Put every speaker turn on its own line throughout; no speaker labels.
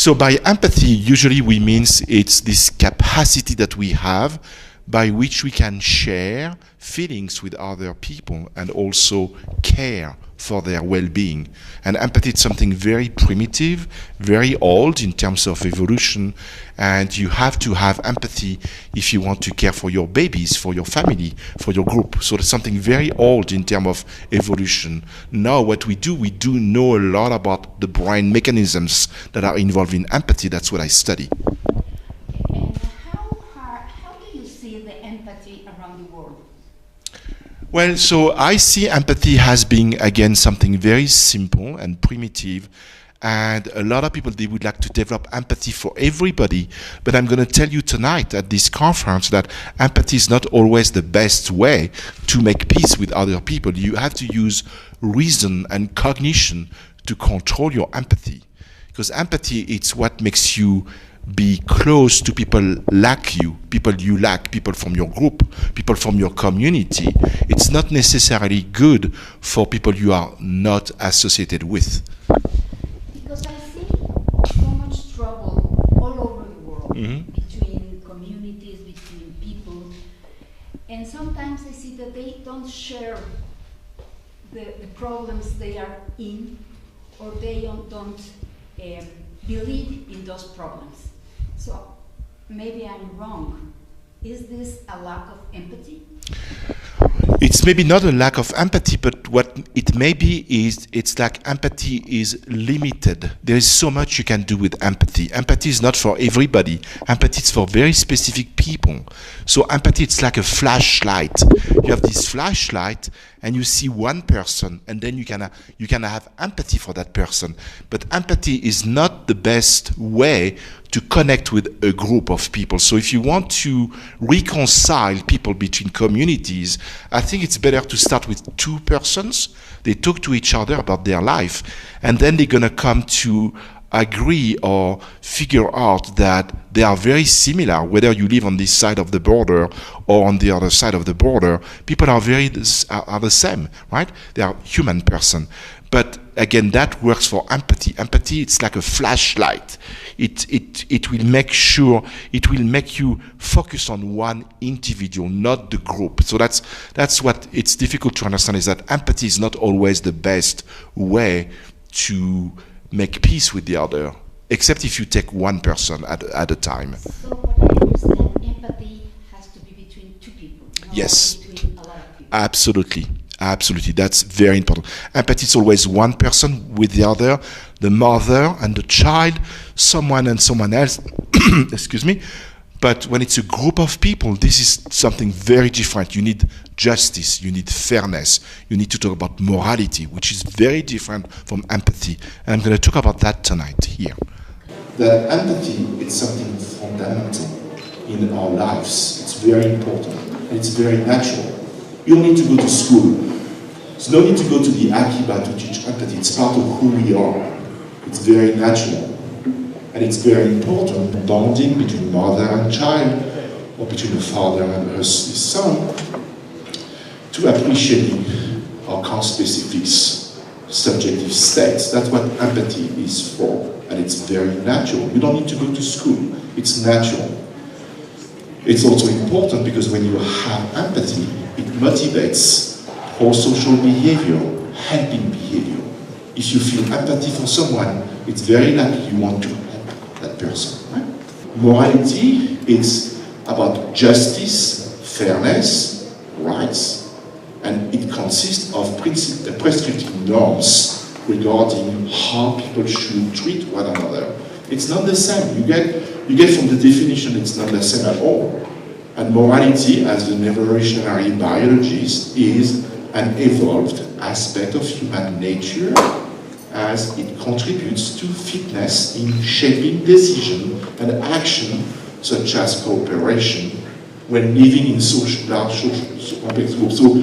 So by empathy, usually we means it's this capacity that we have by which we can share feelings with other people and also care for their well-being. And empathy is something very primitive, very old in terms of evolution, and you have to have empathy if you want to care for your babies, for your family, for your group. So it's something very old in terms of evolution. Now what we do know a lot about the brain mechanisms that are involved in empathy. That's what I study.
And how do you see the empathy around the world?
Well, so I see empathy as being, again, something very simple and primitive. And a lot of people, they would like to develop empathy for everybody. But I'm going to tell you tonight at this conference that empathy is not always the best way to make peace with other people. You have to use reason and cognition to control your empathy. Because empathy, it's what makes you be close to people like you like, people from your group, people from your community. It's not necessarily good for people you are not associated with.
Because I see so much trouble all over the world, between communities, between people, and sometimes I see that they don't share the problems they are in, or they don't believe in those problems. So maybe I'm wrong. Is this a lack of empathy?
It's maybe not a lack of empathy, but what it may be is it's like empathy is limited. There is so much you can do with empathy. Empathy is not for everybody. Empathy is for very specific people. So empathy, it's like a flashlight. You have this flashlight and you see one person, and then you can have empathy for that person. But empathy is not the best way to connect with a group of people. So if you want to reconcile people between communities, I think it's better to start with two persons. They talk to each other about their life, and then they're gonna come to agree or figure out that they are very similar, whether you live on this side of the border or on the other side of the border. People are the same, right? They are human person. But again, that works for empathy. Empathy, it's like a flashlight. It will make you focus on one individual, not the group. So that's what it's difficult to understand, is that empathy is not always the best way to make peace with the other, except if you take one person at a time.
So what I understand, empathy has to be between two people, not
Yes,
between a lot of people.
absolutely. Absolutely, that's very important. Empathy is always one person with the other, the mother and the child, someone and someone else, excuse me. But when it's a group of people, this is something very different. You need justice, you need fairness, you need to talk about morality, which is very different from empathy. And I'm going to talk about that tonight here.
That empathy is something fundamental in our lives. It's very important, and it's very natural. You don't need to go to school. There's no need to go to the Akiba to teach empathy. It's part of who we are. It's very natural. And it's very important, bonding between mother and child, or between a father and his son, to appreciate our conspecifics, subjective states. That's what empathy is for. And it's very natural. You don't need to go to school. It's natural. It's also important because when you have empathy, it motivates pro-social behavior, helping behavior. If you feel empathy for someone, it's very likely you want to help that person. Right? Morality is about justice, fairness, rights, and it consists of prescriptive norms regarding how people should treat one another. It's not the same. You get from the definition, it's not the same at all. And morality, as an evolutionary biologist, is an evolved aspect of human nature, as it contributes to fitness in shaping decision and action, such as cooperation, when living in large social complex groups. So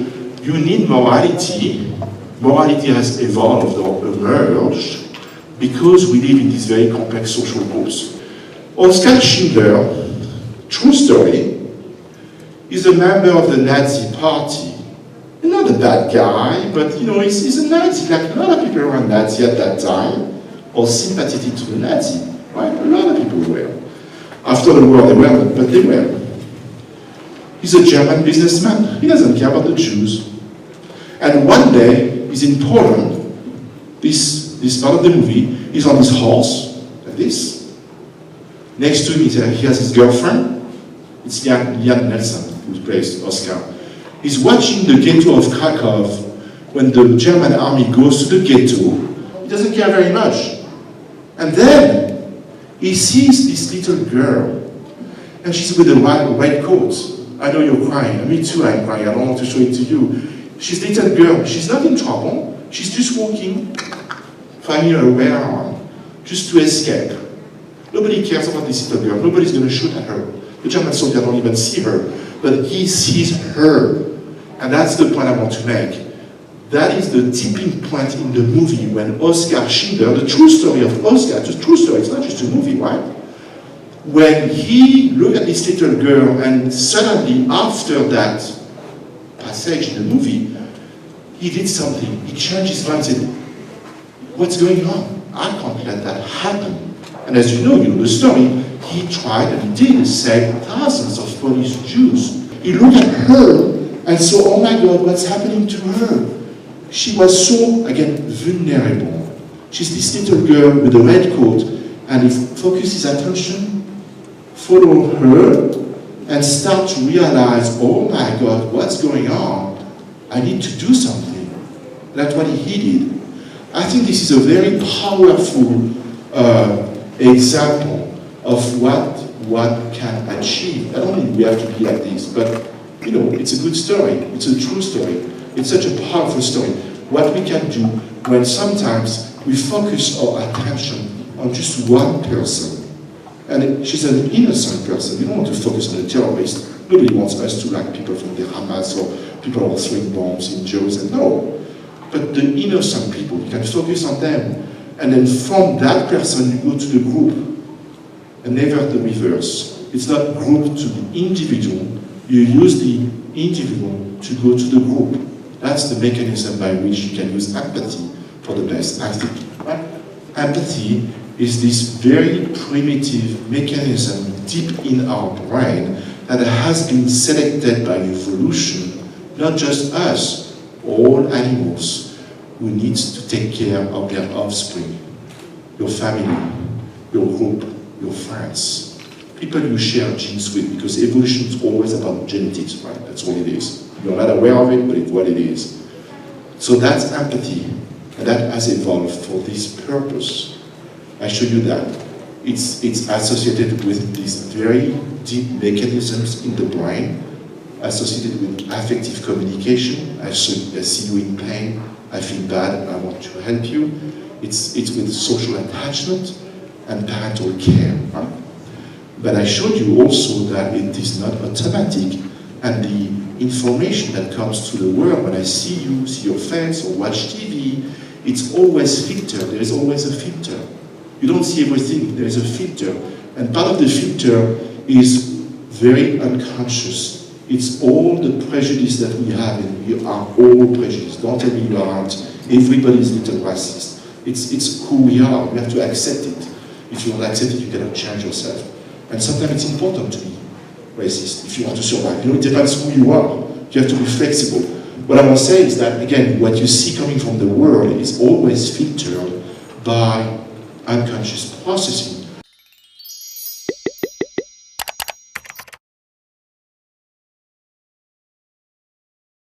you need morality. Morality has evolved or emerged because we live in these very complex social groups. Oskar Schindler, true story, is a member of the Nazi party. Not a bad guy, but he's a Nazi, like a lot of people who were Nazi at that time, or sympathetic to the Nazi. Right? A lot of people were. After the war, they weren't, but they were. He's a German businessman. He doesn't care about the Jews. And one day, he's in Poland. This part of the movie, he's on his horse, like this. Next to him, he has his girlfriend. It's Jan Nelson, who plays Oscar. He's watching the ghetto of Krakow. When the German army goes to the ghetto, he doesn't care very much. And then, he sees this little girl. And she's with a red coat. I know you're crying. Me too, I'm crying. I don't want to show it to you. She's a little girl. She's not in trouble. She's just walking, finding her way around, just to escape. Nobody cares about this little girl. Nobody's going to shoot at her. The German soldier don't even see her. But he sees her. And that's the point I want to make. That is the tipping point in the movie when Oskar Schindler, the true story of Oskar, it's a true story, it's not just a movie, right? When he looked at this little girl and suddenly after that passage in the movie, he did something. He changed his mind and said, what's going on? I can't let that happen. And as you know the story, he tried and he did save thousands of Polish Jews. He looked at her and saw, oh my God, what's happening to her? She was so, again, vulnerable. She's this little girl with a red coat, and he focuses his attention, follow her, and start to realize, oh my God, what's going on? I need to do something. That's what he did. I think this is a very powerful example of what one can achieve. I don't mean we have to be like this, but it's a good story. It's a true story. It's such a powerful story. What we can do when sometimes we focus our attention on just one person, and she's an innocent person. We don't want to focus on the terrorist. Nobody wants us to like people from the Hamas or people who are throwing bombs in Jerusalem. No. But the innocent people, you can focus on them. And then from that person, you go to the group. And never the reverse. It's not group to the individual. You use the individual to go to the group. That's the mechanism by which you can use empathy for the best, I think. Right? Empathy is this very primitive mechanism deep in our brain that has been selected by evolution, not just us, all animals who need to take care of their offspring, your family, your group, your friends, people you share genes with, because evolution is always about genetics, right? That's what it is. You're not aware of it, but it's what it is. So that's empathy, and that has evolved for this purpose. I showed you that. It's associated with these very deep mechanisms in the brain, associated with affective communication. I see you in pain, I feel bad, I want to help you. It's with social attachment and parental care. Right? But I showed you also that it is not automatic, and the information that comes to the world when I see you, see your face, or watch TV, it's always filtered. There is always a filter. You don't see everything, there is a filter. And part of the filter is very unconscious. It's all the prejudice that we have, and we are all prejudiced. Don't tell me you aren't. Everybody's a little racist. It's who we are. We have to accept it. If you don't accept it, you cannot change yourself. And sometimes it's important to be racist if you want to survive. It depends who you are. You have to be flexible. What I want to say is that, again, what you see coming from the world is always filtered by unconscious processing.